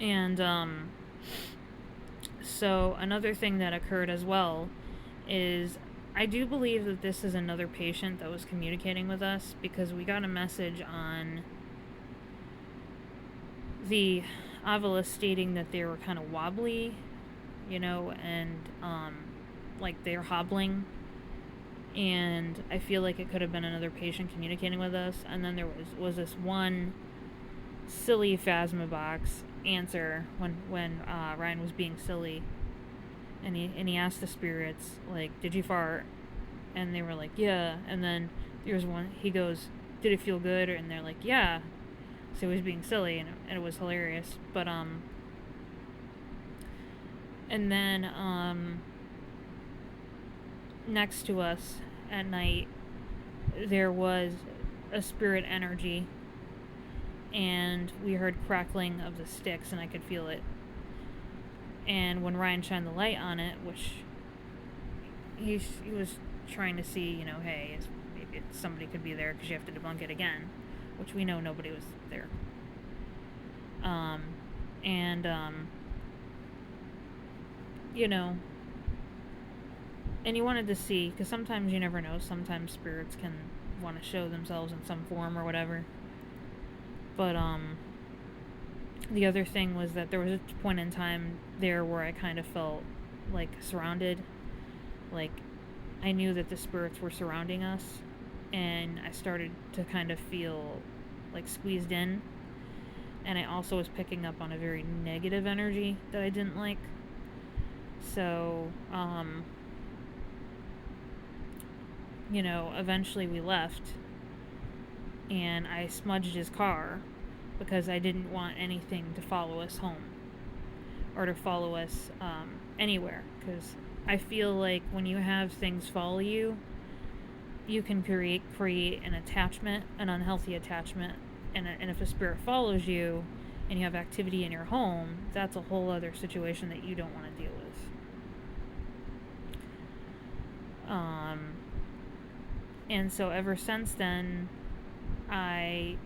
And so another thing that occurred as well is I do believe that this is another patient that was communicating with us, because we got a message on the Avila stating that they were kind of wobbly, and like they're hobbling. And I feel like it could have been another patient communicating with us. And then there was this one silly Phasmabox answer when Ryan was being silly, and he asked the spirits, like, did you fart? And they were like, yeah. And then there's one, he goes, did it feel good? And they're like, yeah. So he was being silly, and it was hilarious. But and then next to us at night there was a spirit energy, and we heard crackling of the sticks, and I could feel it. And when Ryan shined the light on it, which he was trying to see, hey, maybe somebody could be there, because you have to debunk it again, which we know nobody was there. And you wanted to see, because sometimes you never know, sometimes spirits can want to show themselves in some form or whatever. But the other thing was that there was a point in time there where I kind of felt like surrounded, like I knew that the spirits were surrounding us, and I started to kind of feel like squeezed in. And I also was picking up on a very negative energy that I didn't like. So eventually we left, and I smudged his car because I didn't want anything to follow us home or to follow us anywhere, because I feel like when you have things follow you, you can create an attachment, an unhealthy attachment, and if a spirit follows you and you have activity in your home, that's a whole other situation that you don't want to deal with. And so ever since then, I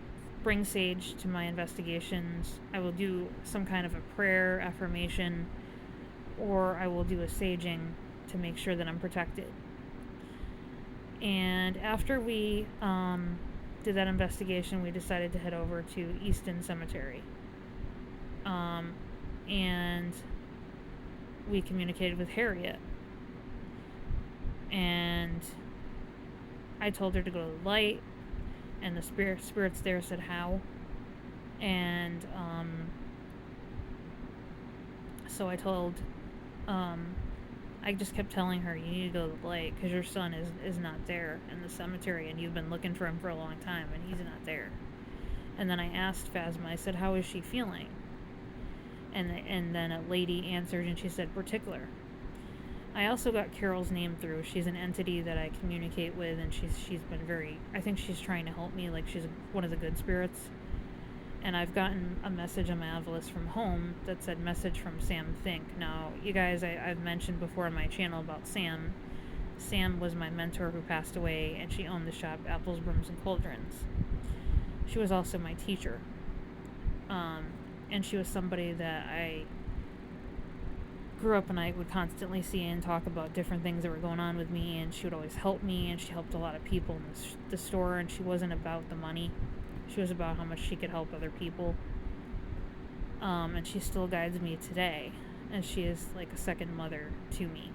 bring sage to my investigations. I will do some kind of a prayer, affirmation, or I will do a saging to make sure that I'm protected. And after we did that investigation, we decided to head over to Easton Cemetery. And we communicated with Harriet. And I told her to go to the light, and the spirits there said how. And so I told, I just kept telling her, you need to go to the light, because your son is not there in the cemetery, and you've been looking for him for a long time, and he's not there. And then I asked Phasma, I said, how is she feeling? And then a lady answered, and she said, particular. I also got Carol's name through. She's an entity that I communicate with, and she's been very, I think she's trying to help me, like she's one of the good spirits. And I've gotten a message on my envelopes from home that said, message from Sam Think. Now, you guys, I've mentioned before on my channel about Sam. Sam was my mentor who passed away, and she owned the shop Apples, Brooms, and Cauldrons. She was also my teacher. And she was somebody that I grew up and I would constantly see and talk about different things that were going on with me, and she would always help me, and she helped a lot of people in the store, and she wasn't about the money. She was about how much she could help other people. And she still guides me today, and she is like a second mother to me.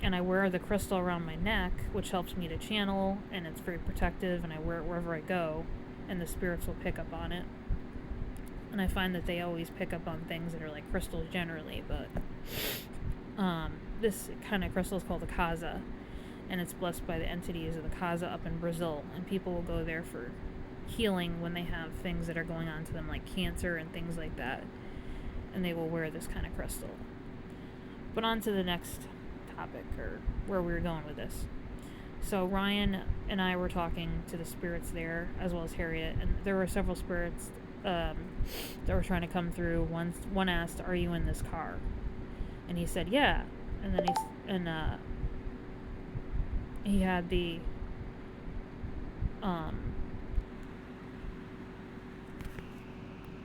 And I wear the crystal around my neck, which helps me to channel, and it's very protective, and I wear it wherever I go, and the spirits will pick up on it. And I find that they always pick up on things that are like crystals generally, but this kind of crystal is called the Casa, and it's blessed by the entities of the Casa up in Brazil, and people will go there for healing when they have things that are going on to them, like cancer and things like that, and they will wear this kind of crystal. But on to the next topic, or where we were going with this. So Ryan and I were talking to the spirits there, as well as Harriet, and there were several spirits that were trying to come through. One asked, "Are you in this car?" And he said, "Yeah." And then he had the